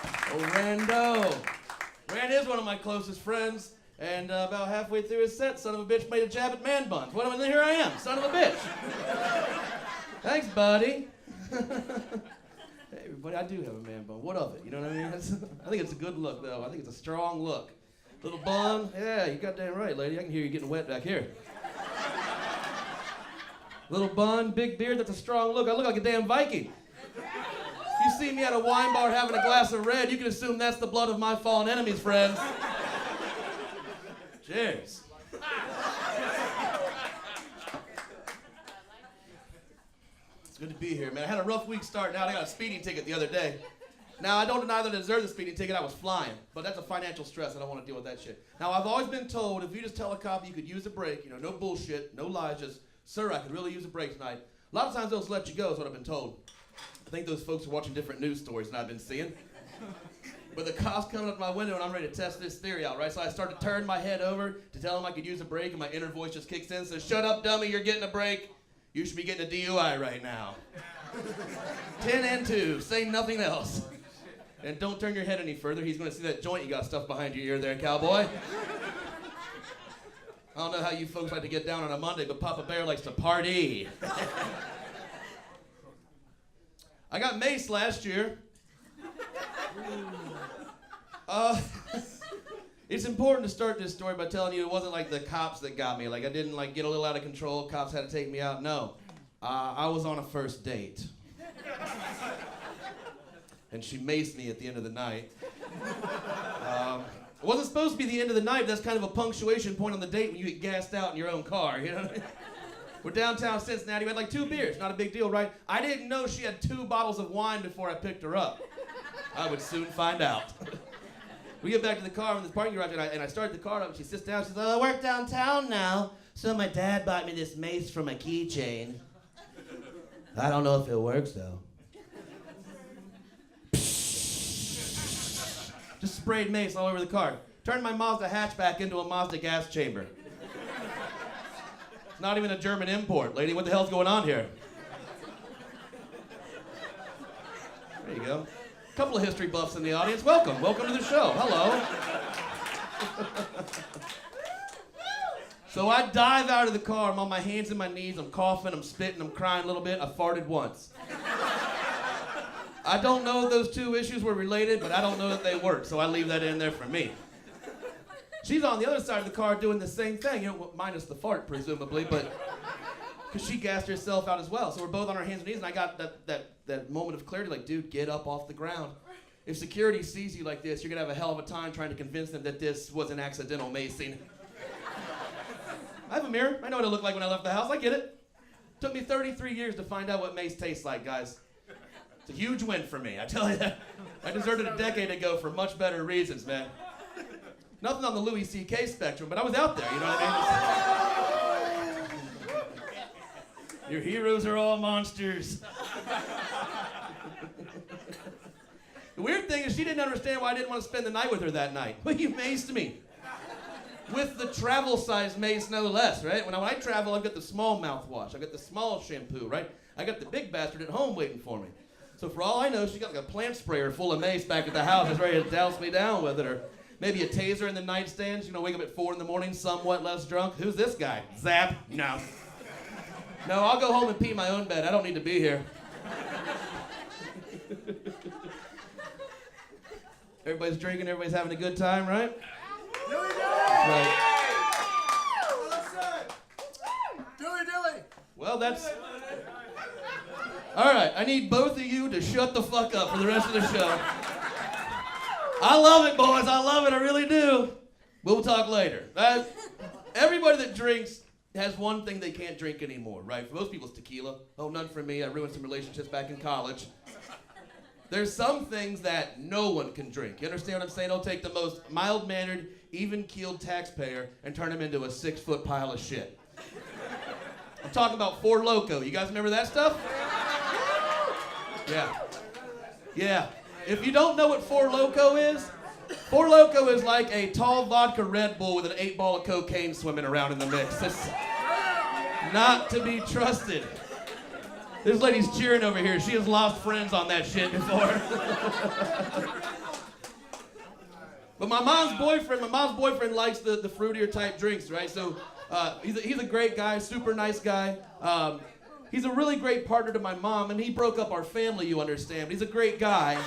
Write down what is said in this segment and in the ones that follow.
Oh, Rando. Rand is one of my closest friends, and about halfway through his set, son of a bitch made a jab at man buns. Well, here I am, son of a bitch. Thanks, buddy. Hey, everybody, I do have a man bun. What of it? You know what I mean? I think it's a good look, though. I think it's a strong look. Little bun. Yeah, you got damn right, lady. I can hear you getting wet back here. Little bun, big beard, that's a strong look. I look like a damn Viking. If you see me at a wine bar having a glass of red, you can assume that's the blood of my fallen enemies, friends. Cheers. It's good to be here, man. I had a rough week starting out. I got a speeding ticket the other day. Now, I don't deny that I deserve the speeding ticket. I was flying, but that's a financial stress. I don't want to deal with that shit. Now, I've always been told if you just tell a cop you could use a break, no bullshit, no lies, just, sir, I could really use a break tonight. A lot of times they'll just let you go is what I've been told. I think those folks are watching different news stories than I've been seeing. But the cop's coming up to my window and I'm ready to test this theory out, right? So I start to turn my head over to tell him I could use a break and my inner voice just kicks in and says, shut up, dummy, you're getting a break. You should be getting a DUI right now. 10 and 2, say nothing else. And don't turn your head any further. He's going to see that joint you got stuffed behind your ear there, cowboy. I don't know how you folks like to get down on a Monday, but Papa Bear likes to party. I got maced last year. It's important to start this story by telling you it wasn't like the cops that got me. Like I didn't get a little out of control. Cops had to take me out. No, I was on a first date. And she maced me at the end of the night. It wasn't supposed to be the end of the night. That's kind of a punctuation point on the date when you get gassed out in your own car, you know what I mean? We're downtown Cincinnati. We had 2 beers. Not a big deal, right? I didn't know she had 2 bottles of wine before I picked her up. I would soon find out. We get back to the car in this parking garage, and I start the car up, and she sits down. She says, I work downtown now, so my dad bought me this mace for my keychain. I don't know if it works, though. Just sprayed mace all over the car. Turned my Mazda hatchback into a Mazda gas chamber. It's not even a German import. Lady, what the hell's going on here? There you go. A couple of history buffs in the audience. Welcome to the show. Hello. So I dive out of the car. I'm on my hands and my knees. I'm coughing, I'm spitting, I'm crying a little bit. I farted once. I don't know if those 2 issues were related, but I don't know that they work, so I leave that in there for me. She's on the other side of the car doing the same thing, minus the fart, presumably, but because she gassed herself out as well. So we're both on our hands and knees, and I got that moment of clarity, dude, get up off the ground. If security sees you like this, you're going to have a hell of a time trying to convince them that this was an accidental macing. I have a mirror. I know what it looked like when I left the house. I get it. Took me 33 years to find out what mace tastes like, guys. It's a huge win for me, I tell you that. I deserted a decade ago for much better reasons, man. Nothing on the Louis C.K. spectrum, but I was out there, you know what I mean? Your heroes are all monsters. The weird thing is she didn't understand why I didn't want to spend the night with her that night. Well, you maced me. With the travel size mace, no less, right? When I travel, I've got the small mouthwash. I've got the small shampoo, right? I got the big bastard at home waiting for me. So for all I know, she got a plant sprayer full of mace back at the house, just ready to douse me down with it, or maybe a taser in the nightstand. Wake up at 4 in the morning, somewhat less drunk. Who's this guy? Zap? No. No, I'll go home and pee my own bed. I don't need to be here. Everybody's drinking, everybody's having a good time, right? Right. Well, that's... All right, I need both of you to shut the fuck up for the rest of the show. I love it, boys. I love it. I really do. We'll talk later. Everybody that drinks has one thing they can't drink anymore, right? For most people, it's tequila. Oh, none for me. I ruined some relationships back in college. There's some things that no one can drink. You understand what I'm saying? I'll take the most mild-mannered, even-keeled taxpayer and turn him into a 6-foot pile of shit. I'm talking about Four Loko. You guys remember that stuff? Yeah. If you don't know what Four Loko is like a tall vodka Red Bull with an 8-ball of cocaine swimming around in the mix. It's not to be trusted. This lady's cheering over here. She has lost friends on that shit before. But my mom's boyfriend likes the fruitier type drinks, right? So he's a great guy, super nice guy. He's a really great partner to my mom, and he broke up our family, you understand. But he's a great guy.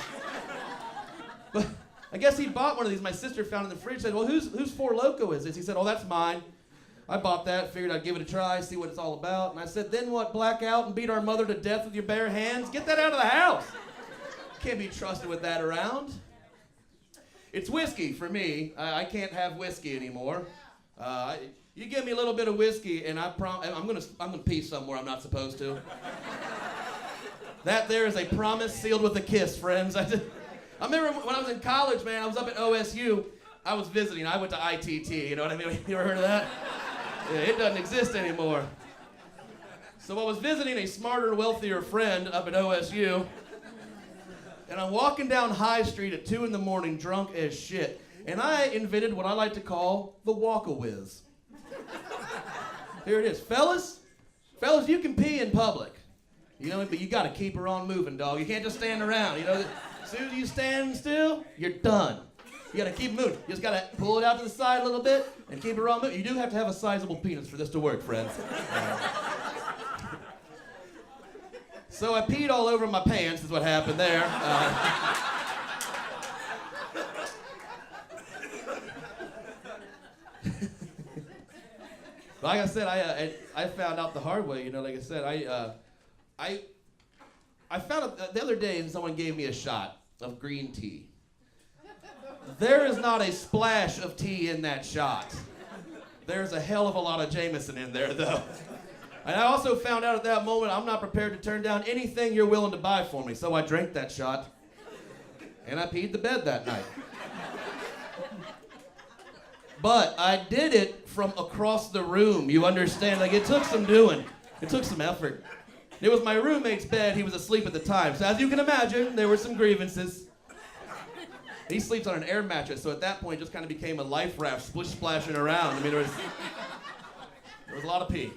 But I guess he bought one of these. My sister found it in the fridge. Said, well, whose Four Loko is this? He said, oh, that's mine. I bought that, figured I'd give it a try, see what it's all about. And I said, then what, black out and beat our mother to death with your bare hands? Get that out of the house. Can't be trusted with that around. It's whiskey for me. I can't have whiskey anymore. You give me a little bit of whiskey, and I'm gonna pee somewhere I'm not supposed to. That there is a promise sealed with a kiss, friends. I remember when I was in college, man. I was up at OSU. I was visiting. I went to ITT. You know what I mean? You ever heard of that? Yeah, it doesn't exist anymore. So I was visiting a smarter, wealthier friend up at OSU. And I'm walking down High Street at 2 in the morning, drunk as shit. And I invented what I like to call the walk-a-whiz. Here it is. Fellas, you can pee in public. You know, but you gotta keep her on moving, dog. You can't just stand around. You know, as soon as you stand still, you're done. You gotta keep moving. You just gotta pull it out to the side a little bit and keep it on moving. You do have to have a sizable penis for this to work, friends. So I peed all over my pants is what happened there. Like I said, I found out the hard way. You know, like I said, I found out the other day someone gave me a shot of green tea. There is not a splash of tea in that shot. There's a hell of a lot of Jameson in there, though. And I also found out at that moment I'm not prepared to turn down anything you're willing to buy for me. So I drank that shot, and I peed the bed that night. But I did it from across the room, you understand? Like, it took some doing. It took some effort. It was my roommate's bed. He was asleep at the time. So as you can imagine, there were some grievances. He sleeps on an air mattress, so at that point it just kind of became a life raft, splish splashing around. I mean, there was a lot of pee.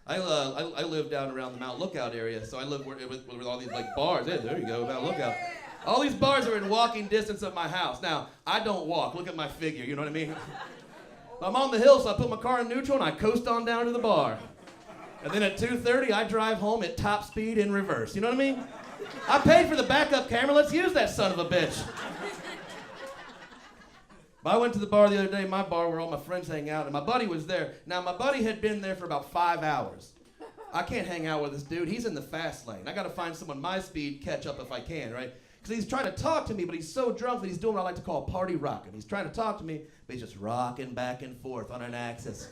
I live down around the Mount Lookout area, so I live with all these like bars. Yeah, there you go, Mount Lookout. All these bars are in walking distance of my house. Now, I don't walk. Look at my figure, you know what I mean? I'm on the hill, so I put my car in neutral and I coast on down to the bar. And then at 2:30, I drive home at top speed in reverse. You know what I mean? I paid for the backup camera. Let's use that son of a bitch. But I went to the bar the other day, my bar where all my friends hang out, and my buddy was there. Now, my buddy had been there for about 5 hours. I can't hang out with this dude. He's in the fast lane. I got to find someone my speed, catch up if I can, right? Because he's trying to talk to me, but he's so drunk that he's doing what I like to call party rocking. He's trying to talk to me, but he's just rocking back and forth on an axis.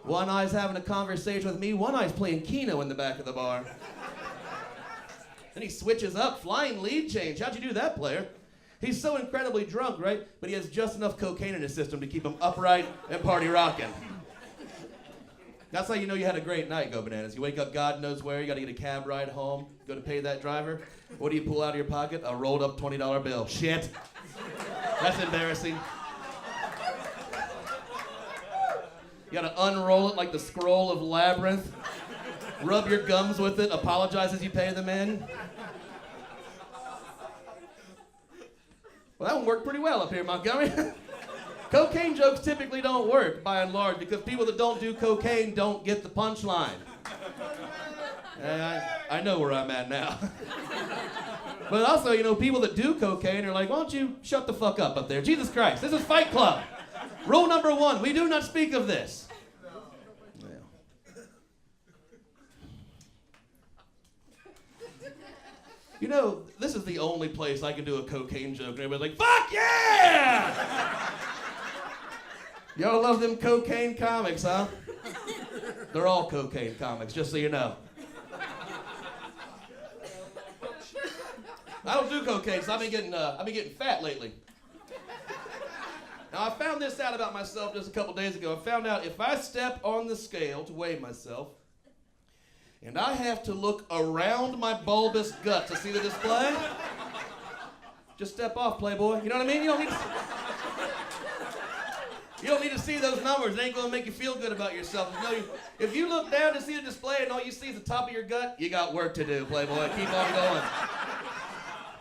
One eye's having a conversation with me, one eye's playing Keno in the back of the bar. Then he switches up, flying lead change. How'd you do that, player? He's so incredibly drunk, right? But he has just enough cocaine in his system to keep him upright and party rocking. That's how you know you had a great night, Go Bananas. You wake up God knows where, you gotta get a cab ride home, go to pay that driver. What do you pull out of your pocket? A rolled up $20 bill. Shit. That's embarrassing. You gotta unroll it like the scroll of Labyrinth. Rub your gums with it, apologize as you pay the man. Well, that one worked pretty well up here, Montgomery. Cocaine jokes typically don't work, by and large, because people that don't do cocaine don't get the punchline. I know where I'm at now. But also, you know, people that do cocaine are like, why don't you shut the fuck up there? Jesus Christ, this is Fight Club. Rule number 1, we do not speak of this. You know, this is the only place I can do a cocaine joke and everybody's like, fuck yeah! Y'all love them cocaine comics, huh? They're all cocaine comics, just so you know. I don't do cocaine, so I've been getting fat lately. Now, I found this out about myself just a couple days ago. I found out if I step on the scale to weigh myself, and I have to look around my bulbous gut to see the display, just step off, playboy. You know what I mean? You don't need to see those numbers. It ain't gonna make you feel good about yourself. If you look down to see the display and all you see is the top of your gut, you got work to do, playboy. Keep on going.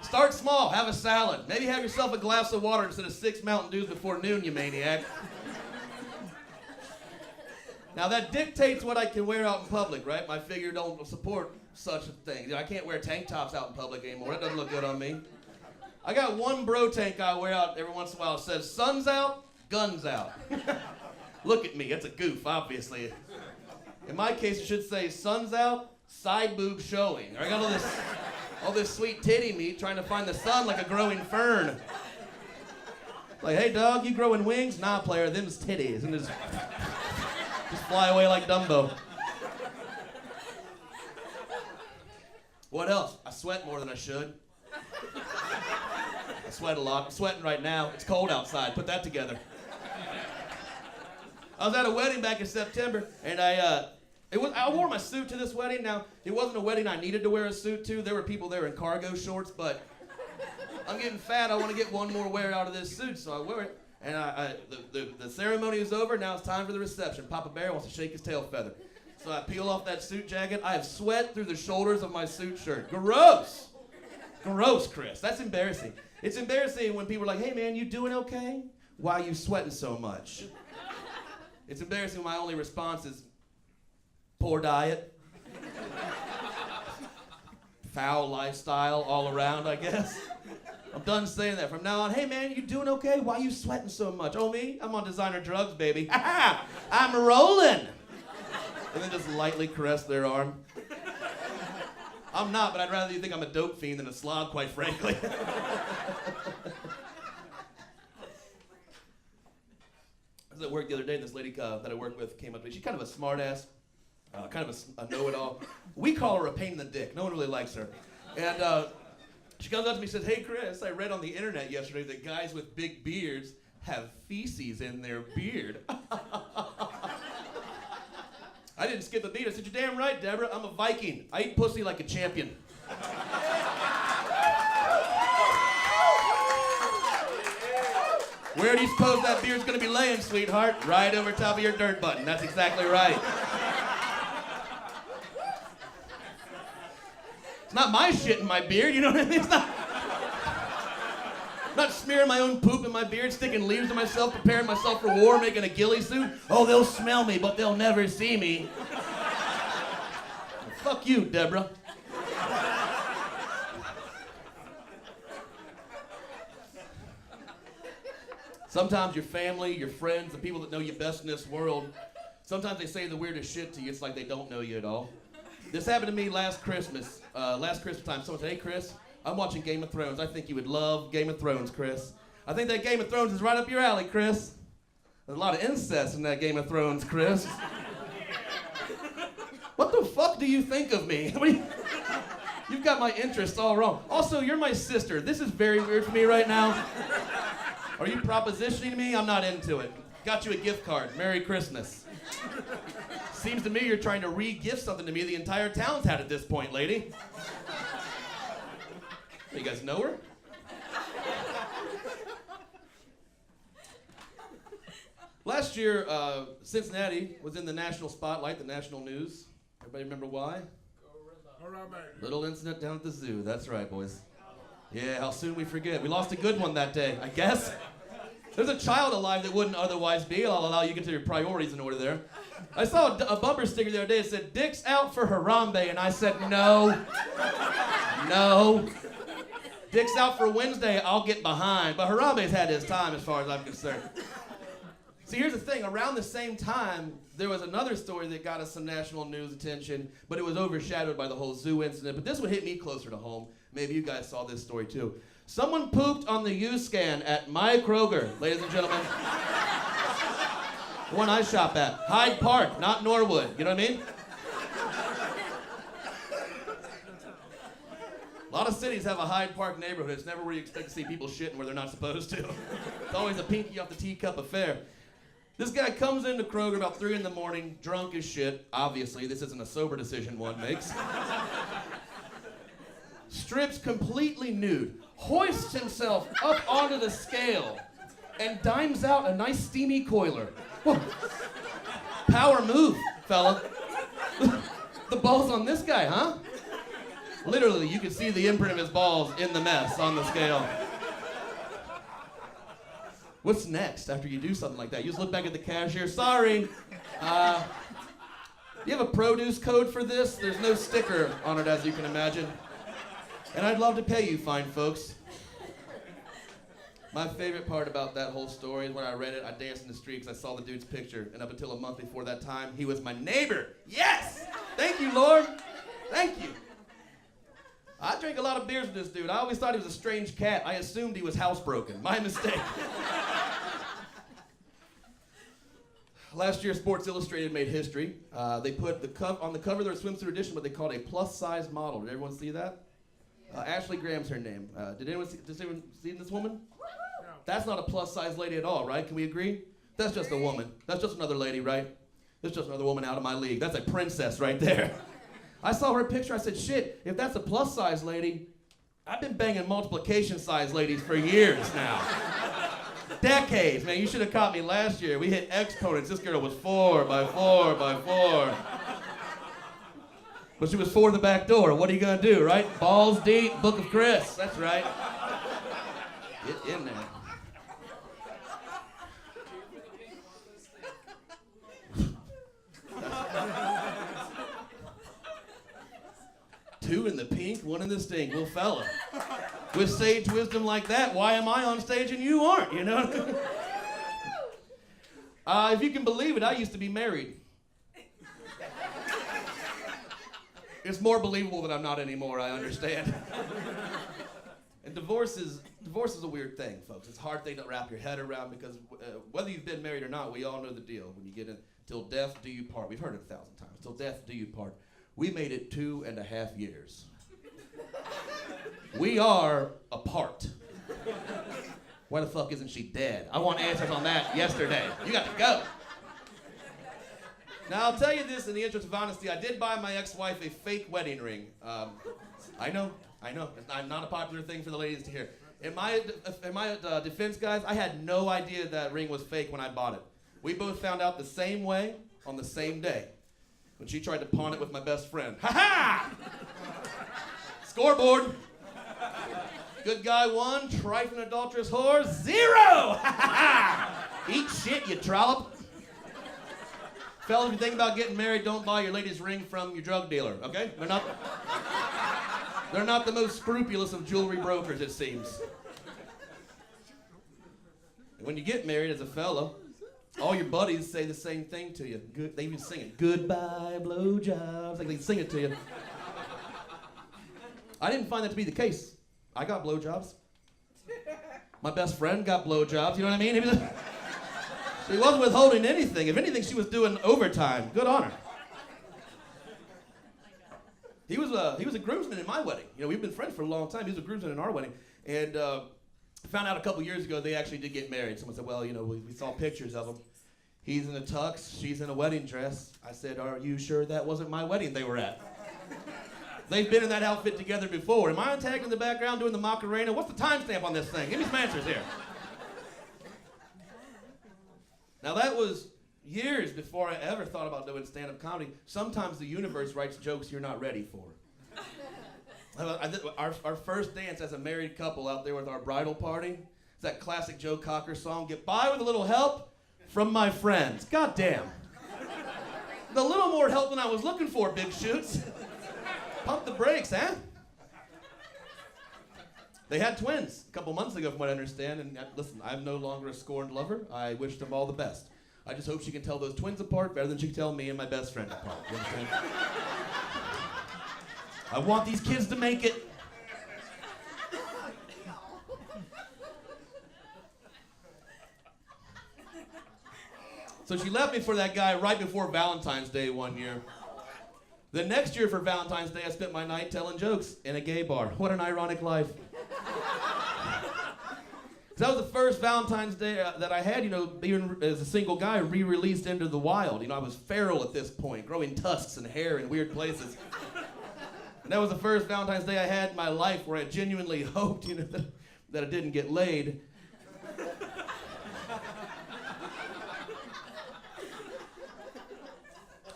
Start small, have a salad. Maybe have yourself a glass of water instead of 6 Mountain Dews before noon, you maniac. Now that dictates what I can wear out in public, right? My figure don't support such a thing. I can't wear tank tops out in public anymore. That doesn't look good on me. I got one bro tank I wear out every once in a while. It says, sun's out, guns out. Look at me, it's a goof, obviously. In my case, it should say, sun's out, side boob showing. I got all this sweet titty meat trying to find the sun like a growing fern. Like, hey dog, you growing wings? Nah, player, them's titties. And just fly away like Dumbo. What else? I sweat more than I should. I sweat a lot. I'm sweating right now. It's cold outside. Put that together. I was at a wedding back in September, and I wore my suit to this wedding. Now, it wasn't a wedding I needed to wear a suit to. There were people there in cargo shorts, but I'm getting fat. I want to get one more wear out of this suit, so I wear it. And the ceremony is over. Now it's time for the reception. Papa Bear wants to shake his tail feather. So I peel off that suit jacket. I have sweat through the shoulders of my suit shirt. Gross. Gross, Chris. That's embarrassing. It's embarrassing when people are like, hey man, you doing okay? Why are you sweating so much? It's embarrassing when my only response is, poor diet. Foul lifestyle all around, I guess. I'm done saying that. From now on, hey man, you doing okay? Why are you sweating so much? Oh me? I'm on designer drugs, baby. Ha ha! I'm rolling! And then just lightly caress their arm. I'm not, but I'd rather you think I'm a dope fiend than a slob, quite frankly. I was at work the other day, and this lady that I work with came up to me. She's kind of a smart ass, kind of a know-it-all. We call her a pain in the dick. No one really likes her. And she comes up to me and says, hey Chris, I read on the internet yesterday that guys with big beards have feces in their beard. I didn't skip a beat. I said, you're damn right, Deborah. I'm a Viking. I eat pussy like a champion. Where do you suppose that beard's gonna be laying, sweetheart? Right over top of your dirt button. That's exactly right. It's not my shit in my beard, you know what I mean? It's not... I'm not smearing my own poop in my beard, sticking leaves to myself, preparing myself for war, making a ghillie suit. Oh, they'll smell me, but they'll never see me. Well, fuck you, Deborah. Sometimes your family, your friends, the people that know you best in this world, sometimes they say the weirdest shit to you. It's like they don't know you at all. This happened to me last Christmas. Last Christmas time, someone said, hey, Chris, I'm watching Game of Thrones. I think you would love Game of Thrones, Chris. I think that Game of Thrones is right up your alley, Chris. There's a lot of incest in that Game of Thrones, Chris. What the fuck do you think of me? You've got my interests all wrong. Also, you're my sister. This is very weird for me right now. Are you propositioning me? I'm not into it. Got you a gift card. Merry Christmas. Seems to me you're trying to re-gift something to me the entire town's had at this point, lady. You guys know her? Last year, Cincinnati was in the national spotlight, the national news. Everybody remember why? Little incident down at the zoo. That's right, boys. Yeah, how soon we forget. We lost a good one that day, I guess. There's a child alive that wouldn't otherwise be. I'll allow you to get to your priorities in order there. I saw a bumper sticker the other day that said, Dick's out for Harambe, and I said, no. No. Dick's out for Wednesday, I'll get behind. But Harambe's had his time as far as I'm concerned. See, here's the thing. Around the same time, there was another story that got us some national news attention, but it was overshadowed by the whole zoo incident. But this would hit me closer to home. Maybe you guys saw this story too. Someone pooped on the U-Scan at my Kroger, ladies and gentlemen. The one I shop at. Hyde Park, not Norwood. You know what I mean? A lot of cities have a Hyde Park neighborhood. It's never where you expect to see people shitting where they're not supposed to. It's always a pinky off the teacup affair. This guy comes into Kroger about 3 in the morning, drunk as shit. Obviously, this isn't a sober decision one makes. Strips completely nude, hoists himself up onto the scale, and dimes out a nice steamy coiler. Whoa. Power move, fella. The ball's on this guy, huh? Literally, you could see the imprint of his balls in the mess on the scale. What's next after you do something like that? You just look back at the cashier. Sorry. Do you have a produce code for this? There's no sticker on it, as you can imagine. And I'd love to pay you fine folks. My favorite part about that whole story is when I read it, I danced in the street because I saw the dude's picture. And up until a month before that time, he was my neighbor. Yes! Thank you, Lord. Thank you. I drank a lot of beers with this dude. I always thought he was a strange cat. I assumed he was housebroken. My mistake. Last year, Sports Illustrated made history. They put on the cover of their swimsuit edition what they called a plus-size model. Did everyone see that? Ashley Graham's her name. Did anyone see this woman? No. That's not a plus-size lady at all, right? Can we agree? That's just a woman. That's just another lady, right? That's just another woman out of my league. That's a princess right there. I saw her picture. I said, shit, if that's a plus-size lady, I've been banging multiplication-size ladies for years now. Decades, man. You should have caught me last year. We hit exponents. This girl was 4 by 4 by 4. But she was 4 the back door. What are you gonna do, right? Balls deep, Book of Chris. That's right. Get in there. Two in the pink, one in the stink. Well, fella, with sage wisdom like that, why am I on stage and you aren't, you know? If you can believe it, I used to be married. It's more believable that I'm not anymore, I understand. And divorce is a weird thing, folks. It's a hard thing to wrap your head around because whether you've been married or not, we all know the deal. When you get in, till death do you part. We've heard it 1,000 times. Till death do you part. We made it 2.5 years. We are apart. Why the fuck isn't she dead? I want answers on that yesterday. You got to go. Now, I'll tell you this in the interest of honesty. I did buy my ex-wife a fake wedding ring. I know. It's not a popular thing for the ladies to hear. In my defense, guys, I had no idea that ring was fake when I bought it. We both found out the same way on the same day when she tried to pawn it with my best friend. Ha-ha! Scoreboard. Good guy 1, trifling adulterous whore 0! Ha-ha! Eat shit, you trollop. Fellas, if you think about getting married, don't buy your lady's ring from your drug dealer, okay? They're not the most scrupulous of jewelry brokers, it seems. And when you get married as a fella, all your buddies say the same thing to you. They even sing it. Goodbye, blowjobs. Like they sing it to you. I didn't find that to be the case. I got blowjobs. My best friend got blowjobs. You know what I mean? He wasn't withholding anything. If anything, she was doing overtime. Good on her. He was a groomsman in my wedding. You know, we've been friends for a long time. He was a groomsman in our wedding. And found out a couple years ago they actually did get married. Someone said, well, you know, we saw pictures of them. He's in a tux, she's in a wedding dress. I said, are you sure that wasn't my wedding they were at? They've been in that outfit together before. Am I tagging in the background doing the Macarena? What's the timestamp on this thing? Give me some answers here. Now that was years before I ever thought about doing stand-up comedy. Sometimes the universe writes jokes you're not ready for. Our first dance as a married couple out there with our bridal party, it's that classic Joe Cocker song, Get By With a Little Help from My Friends. God damn. A little more help than I was looking for, Big Shoots. Pump the brakes, huh? They had twins a couple months ago, from what I understand, and listen, I'm no longer a scorned lover. I wish them all the best. I just hope she can tell those twins apart better than she can tell me and my best friend apart. You understand? I want these kids to make it. So she left me for that guy right before Valentine's Day one year. The next year for Valentine's Day, I spent my night telling jokes in a gay bar. What an ironic life. That was the first Valentine's Day that I had, you know, being as a single guy, re-released into the wild. You know, I was feral at this point, growing tusks and hair in weird places. And that was the first Valentine's Day I had in my life where I genuinely hoped, you know, that I didn't get laid.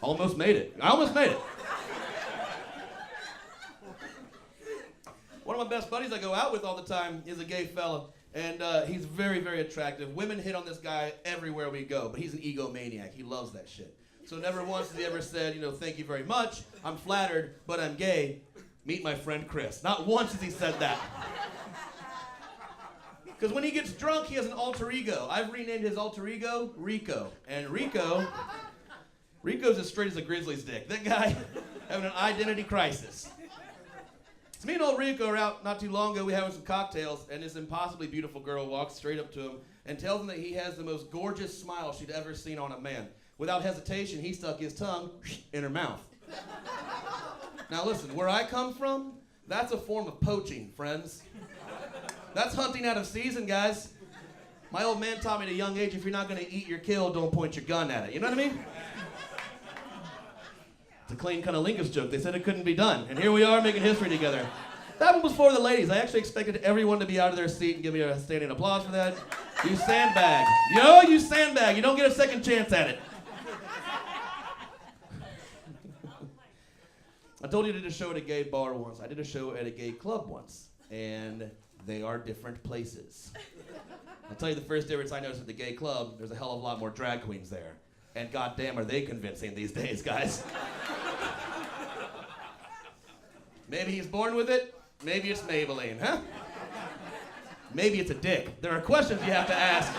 Almost made it. I almost made it. my best buddies I go out with all the time is a gay fella. And he's very, very attractive. Women hit on this guy everywhere we go, but he's an egomaniac. He loves that shit. So never once has he ever said, thank you very much. I'm flattered, but I'm gay. Meet my friend Chris. Not once has he said that. Because when he gets drunk, he has an alter ego. I've renamed his alter ego Rico. And Rico's as straight as a grizzly's dick. That guy having an identity crisis. So me and old Rico are out not too long ago. We having some cocktails, and this impossibly beautiful girl walks straight up to him and tells him that he has the most gorgeous smile she'd ever seen on a man. Without hesitation, he stuck his tongue in her mouth. Now listen, where I come from, that's a form of poaching, friends. That's hunting out of season, guys. My old man taught me at a young age, if you're not going to eat your kill, don't point your gun at it. You know what I mean? It's a clean kind of Linkus joke. They said it couldn't be done. And here we are making history together. That one was for the ladies. I actually expected everyone to be out of their seat and give me a standing applause for that. You sandbag. You sandbag. You don't get a second chance at it. I told you I did a show at a gay bar once. I did a show at a gay club once. And they are different places. I'll tell you the first difference I noticed at the gay club, there's a hell of a lot more drag queens there. And goddamn are they convincing these days, guys. Maybe he's born with it, maybe it's Maybelline, huh? Maybe it's a dick. There are questions you have to ask.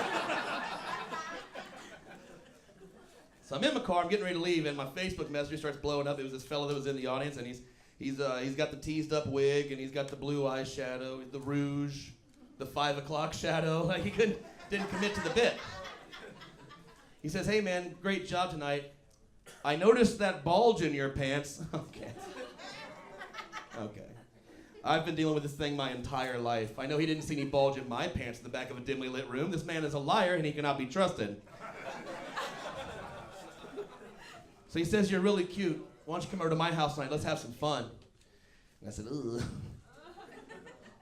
So I'm in my car, I'm getting ready to leave, and my Facebook messenger starts blowing up. It was this fellow that was in the audience, and he's got the teased up wig, and he's got the blue eyeshadow, the rouge, the 5 o'clock shadow. Like he didn't commit to the bit. He says, hey man, great job tonight. I noticed that bulge in your pants. Okay. I've been dealing with this thing my entire life. I know he didn't see any bulge in my pants in the back of a dimly lit room. This man is a liar and he cannot be trusted. So he says, you're really cute. Why don't you come over to my house tonight? Let's have some fun. And I said, ugh.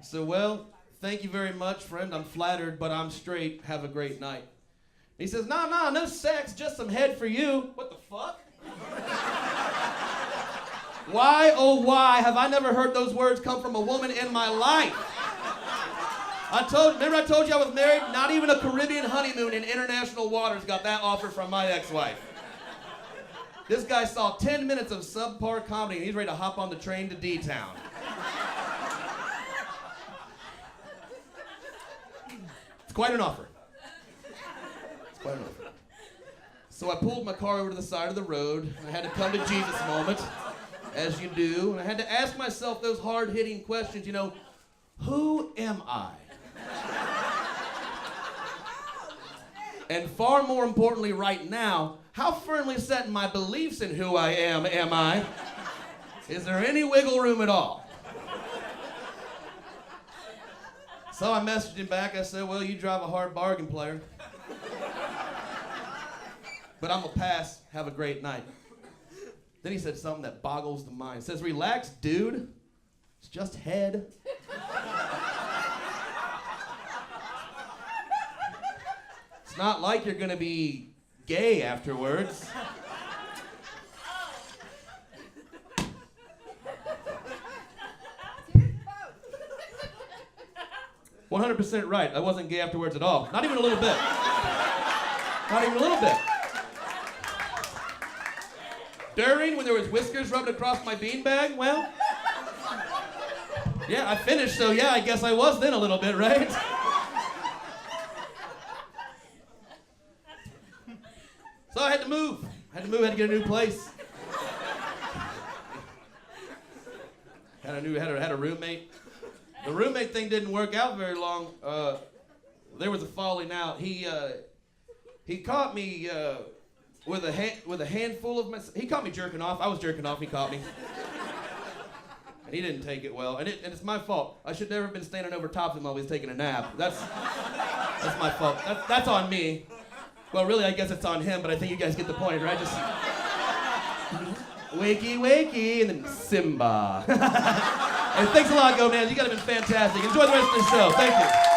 So, well, thank you very much, friend. I'm flattered, but I'm straight. Have a great night. He says, no sex, just some head for you. What the fuck? Why, oh why, have I never heard those words come from a woman in my life? Remember I told you I was married? Not even a Caribbean honeymoon in international waters got that offer from my ex-wife. This guy saw 10 minutes of subpar comedy and he's ready to hop on the train to D-Town. It's quite an offer. So I pulled my car over to the side of the road. I had to come to Jesus moment, as you do. And I had to ask myself those hard-hitting questions, who am I? And far more importantly right now, how firmly set in my beliefs in who I am I? Is there any wiggle room at all? So I messaged him back. I said, well, you drive a hard bargain, player. But I'm gonna pass. Have a great night. Then he said something that boggles the mind. He says, relax, dude. It's just head. It's not like you're gonna be gay afterwards. 100% right. I wasn't gay afterwards at all. Not even a little bit. Not even a little bit. During, when there was whiskers rubbed across my beanbag, well, yeah, I finished, so yeah, I guess I was then a little bit, right? So I had to move. I had to get a new place. Had a roommate. The roommate thing didn't work out very long. There was a falling out. He caught me with a handful of he caught me jerking off. I was jerking off. He caught me, and he didn't take it well. And it's my fault. I should never have been standing over top of him while he was taking a nap. That's my fault. That's on me. Well, really, I guess it's on him. But I think you guys get the point, right? Just wakey, wakey, and then Simba. Hey, thanks a lot, Go Man. You guys have been fantastic. Enjoy the rest of the show. Thank you.